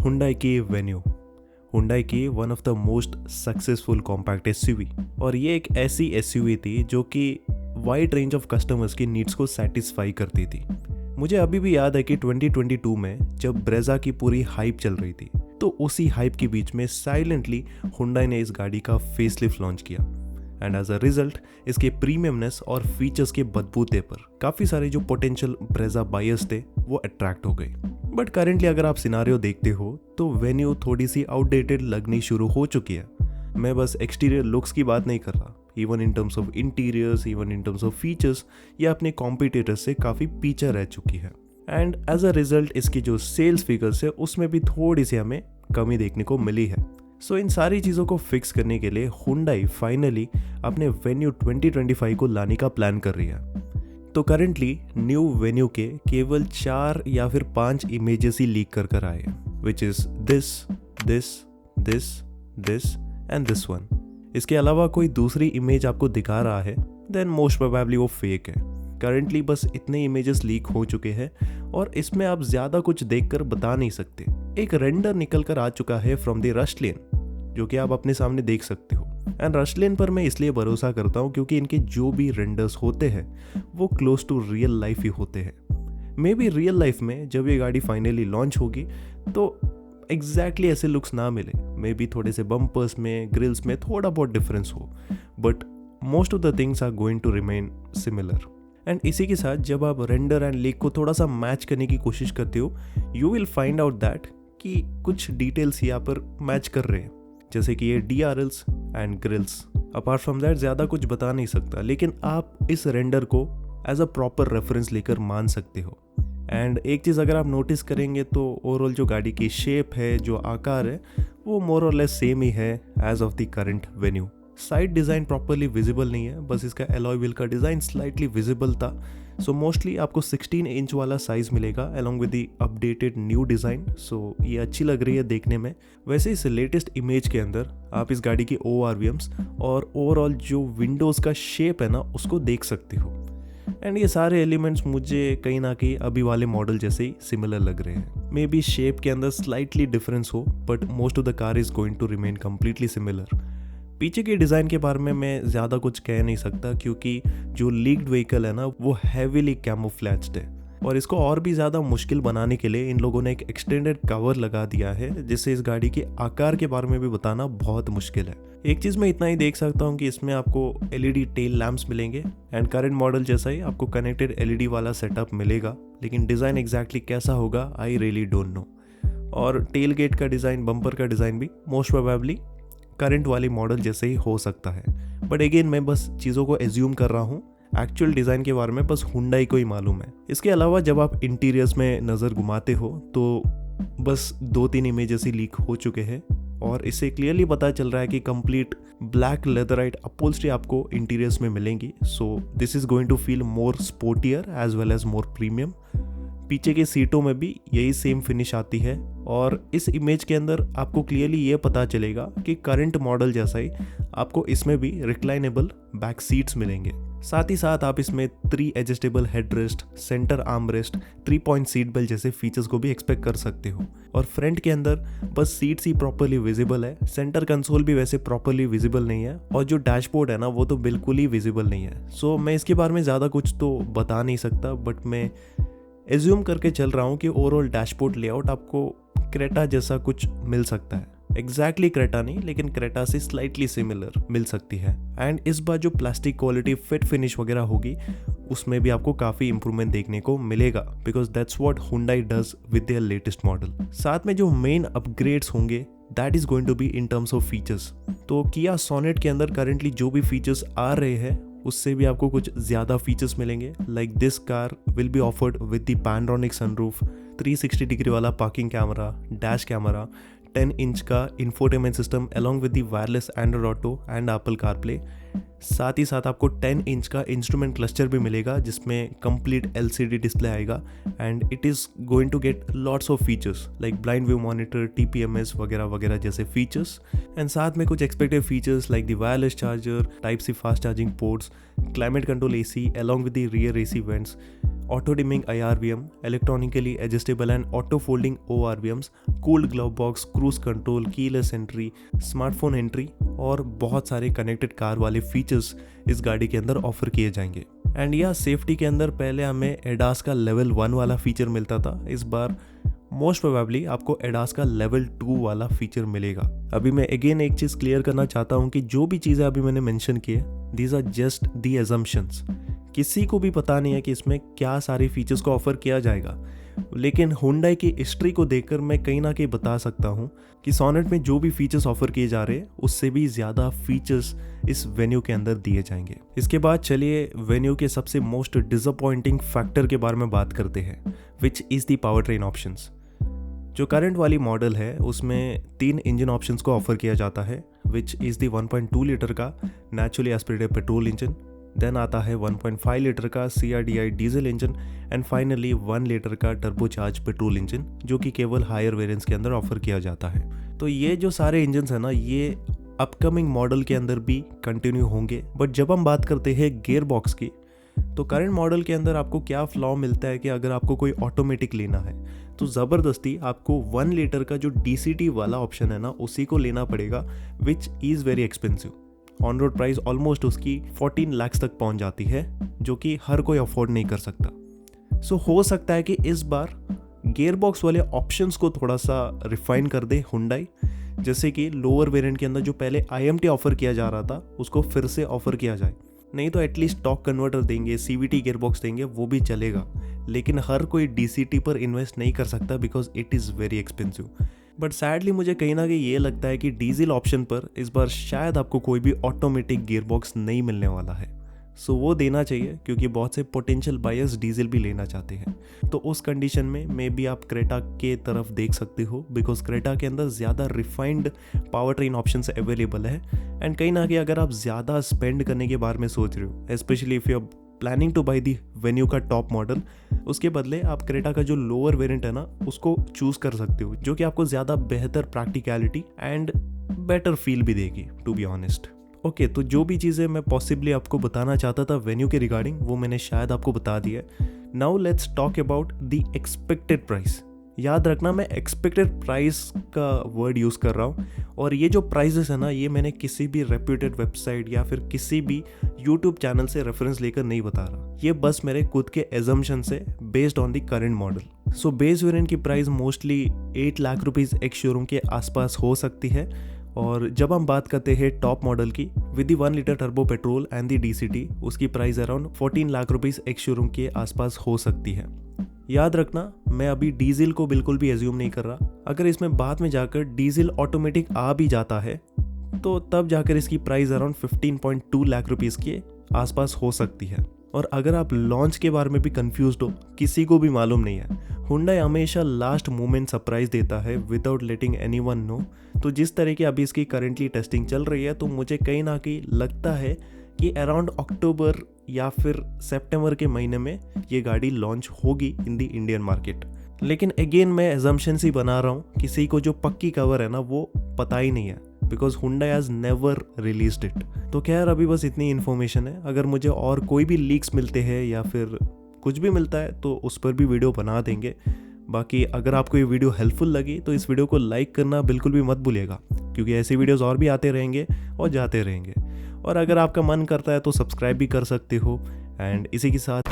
Hyundai की venue, Hyundai की one of the most successful compact SUV. और ये एक ऐसी एसयूवी थी जो कि वाइड रेंज ऑफ कस्टमर्स की नीड्स को सेटिस्फाई करती थी। मुझे अभी भी याद है कि 2022 में जब ब्रेजा की पूरी हाइप चल रही थी, तो उसी हाइप के बीच में साइलेंटली Hyundai ने इस गाड़ी का फेसलिफ्ट लॉन्च किया। एंड एज अ रिजल्ट इसके प्रीमियमनेस और फीचर्स के बदबूते पर काफ़ी सारे जो पोटेंशियल ब्रेजा बायर्स थे वो अट्रैक्ट हो गए। बट करेंटली अगर आप सिनारियो देखते हो तो वेन्यू थोड़ी सी आउटडेटेड लगनी शुरू हो चुकी है। मैं बस एक्सटीरियर लुक्स की बात नहीं कर रहा, even in terms of interiors, even in terms of features, ये अपने कॉम्पिटिटर्स से काफ़ी पीछे रह चुकी है। एंड एज अ रिजल्ट इसकी जो सेल्स फिगर्स है उसमें भी थोड़ी सी हमें कमी देखने को मिली है। सो इन सारी चीज़ों को फिक्स करने के लिए Hyundai फाइनली अपने वेन्यू 2025 को लाने का प्लान कर रही है। तो करेंटली न्यू वेन्यू के केवल 4 या फिर 5 इमेजेस ही लीक कर आए, which is this this this this and this one. इसके अलावा कोई दूसरी इमेज आपको दिखा रहा है देन मोस्ट प्रोबेबली वो फेक है। करेंटली बस इतने इमेजेस लीक हो चुके हैं और इसमें आप ज़्यादा कुछ देखकर बता नहीं सकते। एक रेंडर निकल कर आ चुका है फ्रॉम द रशलेन, जो कि आप अपने सामने देख सकते हो। एंड रशलेन पर मैं इसलिए भरोसा करता हूँ क्योंकि इनके जो भी रेंडर्स होते हैं वो क्लोज टू रियल लाइफ ही होते हैं। मे बी रियल लाइफ में जब ये गाड़ी फाइनली लॉन्च होगी तो एग्जैक्टली ऐसे लुक्स ना मिले, मे बी थोड़े से बम्पर्स में, ग्रिल्स में थोड़ा बहुत डिफरेंस हो, but most of the things are going to remain similar. And इसी के साथ जब आप रेंडर एंड लीक को थोड़ा सा मैच करने की कोशिश करते हो, you will find out that कि कुछ डिटेल्स यहाँ पर मैच कर रहे हैं, जैसे कि ये DRLs and grills. Apart from that ज़्यादा कुछ बता नहीं सकता, लेकिन आप इस रेंडर को एज अ प्रॉपर रेफरेंस लेकर मान सकते हो। एंड एक चीज़ अगर आप नोटिस करेंगे तो ओवरऑल जो गाड़ी की शेप है, जो आकार है, वो मोर और लेस सेम ही है as of the current Venue. Side design properly visible नहीं है, बस इसका एलॉय व्हील का डिज़ाइन स्लाइटली विजिबल था। सो मोस्टली आपको 16 इंच वाला साइज़ मिलेगा along with the updated new design. So ये अच्छी लग रही है देखने में। वैसे इस लेटेस्ट इमेज के अंदर आप इस गाड़ी की ORVMs और ओवरऑल जो विंडोज़ का शेप है ना उसको देख सकते हो। एंड ये सारे एलिमेंट्स मुझे कहीं ना कहीं अभी वाले मॉडल जैसे ही सिमिलर लग रहे हैं। मे बी शेप के अंदर स्लाइटली डिफरेंस हो, but most of the car is going to remain completely similar. पीछे के डिज़ाइन के बारे में मैं ज़्यादा कुछ कह नहीं सकता क्योंकि जो लीक्ड व्हीकल है ना वो हैवीली कैमोफ्लेज्ड है, और इसको और भी ज़्यादा मुश्किल बनाने के लिए इन लोगों ने एक एक्सटेंडेड कवर लगा दिया है, जिससे इस गाड़ी के आकार के बारे में भी बताना बहुत मुश्किल है। एक चीज़ मैं इतना ही देख सकता हूँ कि इसमें आपको LED टेल लैम्प्स मिलेंगे एंड करंट मॉडल जैसा ही आपको कनेक्टेड LED वाला सेटअप मिलेगा, लेकिन डिज़ाइन एग्जैक्टली कैसा होगा आई रियली डोंट नो। और टेल गेट का डिज़ाइन, बम्पर का डिज़ाइन भी मोस्ट प्रोबेबली करंट वाली मॉडल जैसे ही हो सकता है। बट अगेन मैं बस चीज़ों को एज्यूम कर रहा हूँ, एक्चुअल डिज़ाइन के बारे में बस Hyundai को ही मालूम है। इसके अलावा जब आप इंटीरियर्स में नज़र घुमाते हो तो बस 2-3 इमेजेस ही लीक हो चुके हैं और इससे क्लियरली पता चल रहा है कि कंप्लीट ब्लैक लेदराइट अपहोल्स्ट्री आपको इंटीरियर्स में मिलेंगी। So this is going to feel more sportier as well as more premium. पीछे के सीटों में भी यही सेम फिनिश आती है और इस इमेज के अंदर आपको क्लियरली ये पता चलेगा कि करंट मॉडल जैसा ही आपको इसमें भी रिक्लाइनेबल बैक सीट्स मिलेंगे। साथ ही साथ आप इसमें 3 adjustable headrest, centre armrest, 3 point seat belt जैसे फीचर्स को भी एक्सपेक्ट कर सकते हो। और फ्रंट के अंदर बस सीट्स ही प्रॉपरली विजिबल है, सेंटर कंसोल भी वैसे प्रॉपरली विजिबल नहीं है और जो डैशबोर्ड है ना वो तो बिल्कुल ही विजिबल नहीं है। सो मैं इसके बारे में ज़्यादा कुछ तो बता नहीं सकता, बट मैं एज्यूम करके चल रहा हूँ कि ओवरऑल डैशबोर्ड लेआउट आपको क्रेटा जैसा कुछ मिल सकता है। एग्जैक्टली क्रेटा नहीं, लेकिन क्रेटा से स्लाइटली सिमिलर मिल सकती है। एंड इस बार जो प्लास्टिक क्वालिटी, फिट फिनिश वगैरह होगी उसमें भी आपको काफ़ी इंप्रूवमेंट देखने को मिलेगा, because that's what Hyundai does with their latest model. साथ में जो मेन अपग्रेड्स होंगे that is going to be in terms of features. तो Kia Sonet के अंदर करेंटली जो भी फीचर्स आ रहे हैं उससे भी आपको कुछ ज़्यादा फीचर्स मिलेंगे। Like this car will be offered with the panoramic sunroof, 360 degree वाला parking camera, dash camera, 10 inch का infotainment system along with the wireless Android Auto and Apple CarPlay, साथ ही साथ आपको 10 इंच का इंस्ट्रूमेंट क्लस्टर भी मिलेगा जिसमें कंप्लीट LCD डिस्प्ले आएगा and it is going to get lots of features like blind view monitor, TPMS वगैरह वगैरह जैसे फीचर्स एंड साथ में कुछ expected features like the wireless charger, type C fast charging ports, climate control AC along with the rear AC vents, auto dimming IRVM, electronically adjustable and auto folding ORVMs, cooled glove box, cruise control, keyless entry, smartphone entry और बहुत सारे connected car वाले features इस गाड़ी के अंदर offer किए जाएंगे। एंड या सेफ्टी के अंदर पहले हमें एडास का लेवल 1 वाला फीचर मिलता था, इस बार मोस्ट प्रोबेबली आपको एडास का लेवल 2 वाला फीचर मिलेगा। अभी मैं अगेन एक चीज़ क्लियर करना चाहता हूँ कि जो भी चीज़ें अभी मैंने मेंशन की है these are just the assumptions. किसी को भी पता नहीं है कि इसमें क्या सारे फीचर्स को ऑफर किया जाएगा, लेकिन हुंडई की हिस्ट्री को देखकर मैं कहीं ना कहीं बता सकता हूँ कि सोनेट में जो भी फीचर्स ऑफर किए जा रहे हैं उससे भी ज़्यादा फीचर्स इस वेन्यू के अंदर दिए जाएंगे। इसके बाद चलिए वेन्यू के सबसे मोस्ट डिसअपॉइंटिंग फैक्टर के बारे में बात करते हैं, विच is the power train options. जो करंट वाली मॉडल है उसमें 3 इंजन ऑप्शंस को ऑफर किया जाता है, विच इज़ द 1.2 लीटर का naturally aspirated petrol engine, then आता है 1.5 लीटर का CRDI diesel engine and finally 1 litre का टर्बोचार्ज पेट्रोल इंजन जो कि केवल हायर वेरिएंट्स के अंदर ऑफर किया जाता है। तो ये जो सारे इंजन्स हैं ना ये अपकमिंग मॉडल के अंदर भी कंटिन्यू होंगे। बट जब हम बात करते हैं गियर बॉक्स की, तो करंट मॉडल के अंदर आपको क्या फ्लॉ मिलता है कि अगर आपको कोई ऑटोमेटिक लेना है तो ज़बरदस्ती आपको 1 लीटर का जो DCT वाला ऑप्शन है ना उसी को लेना पड़ेगा, which is very expensive. On road price almost उसकी 14 लाख तक पहुंच जाती है, जो कि हर कोई अफोर्ड नहीं कर सकता। सो हो सकता है कि इस बार गियर बॉक्स वाले ऑप्शंस को थोड़ा सा रिफाइन कर दे हुंडई, जैसे कि लोअर वेरिएंट के अंदर जो पहले IMT ऑफर किया जा रहा था उसको फिर से ऑफर किया जाए। नहीं तो एटलीस्ट टॉर्क कन्वर्टर देंगे, CVT गियर बॉक्स देंगे, वो भी चलेगा, लेकिन हर कोई DCT पर इन्वेस्ट नहीं कर सकता because it is very expensive. But sadly मुझे कहीं ना कहीं ये लगता है कि डीजल ऑप्शन पर इस बार शायद आपको कोई भी ऑटोमेटिक गियर बॉक्स नहीं मिलने वाला है। सो वो देना चाहिए क्योंकि बहुत से पोटेंशियल बायर्स डीजल भी लेना चाहते हैं। तो उस कंडीशन में मे बी आप क्रेटा के तरफ देख सकते हो, बिकॉज क्रेटा के अंदर ज़्यादा refined power train options available है। एंड कहीं ना कहीं अगर आप ज़्यादा स्पेंड करने के बारे में सोच रहे हो, specially if you are planning to buy the Venue का टॉप मॉडल, उसके बदले आप क्रेटा का जो लोअर वेरिएंट है ना उसको चूज़ कर सकते हो, जो कि आपको ज़्यादा बेहतर प्रैक्टिकलिटी एंड बेटर फील भी देगी, टू बी ऑनेस्ट। ओके, तो जो भी चीज़ें मैं पॉसिबली आपको बताना चाहता था वेन्यू के रिगार्डिंग वो मैंने शायद आपको बता दिया। Now let's talk about the expected price. याद रखना मैं एक्सपेक्टेड प्राइस का वर्ड यूज़ कर रहा हूँ, और ये जो प्राइजेस है ना ये मैंने किसी भी रेप्यूटेड वेबसाइट या फिर किसी भी यूट्यूब चैनल से रेफरेंस लेकर नहीं बता रहा, ये बस मेरे खुद के एजम्पशन से based on the current model. So base variant की price mostly 8 lakh rupees ex showroom के आसपास हो सकती है, और जब हम बात करते हैं टॉप मॉडल की with 1 litre turbo petrol and the DCT, उसकी price around 14 lakh rupees ex showroom के आसपास हो सकती है। याद रखना मैं अभी डीजल को बिल्कुल भी एज्यूम नहीं कर रहा। अगर इसमें बाद में जाकर डीजल ऑटोमेटिक आ भी जाता है तो तब जाकर इसकी प्राइस अराउंड 15.2 लाख रुपीज़ के आसपास हो सकती है। और अगर आप लॉन्च के बारे में भी कंफ्यूज्ड हो, किसी को भी मालूम नहीं है, हुंडई हमेशा लास्ट मोमेंट सरप्राइज देता है विदाउट लेटिंग एनीवन नो। तो जिस तरह की अभी इसकी करेंटली टेस्टिंग चल रही है, तो मुझे कहीं ना कहीं लगता है कि अराउंड अक्टूबर या फिर सितंबर के महीने में ये गाड़ी लॉन्च होगी इन द इंडियन मार्केट। लेकिन अगेन मैं एजम्पशंस ही बना रहा हूँ, किसी को जो पक्की खबर है ना वो पता ही नहीं है, because Hyundai has never released it. तो खैर अभी बस इतनी इन्फॉर्मेशन है। अगर मुझे और कोई भी लीक्स मिलते हैं या फिर कुछ भी मिलता है तो उस पर भी वीडियो बना देंगे। बाकी अगर आपको ये वीडियो हेल्पफुल लगी तो इस वीडियो को लाइक करना बिल्कुल भी मत भूलिएगा, क्योंकि ऐसे वीडियोस और भी आते रहेंगे और जाते रहेंगे। और अगर आपका मन करता है तो सब्सक्राइब भी कर सकते हो। एंड इसी के साथ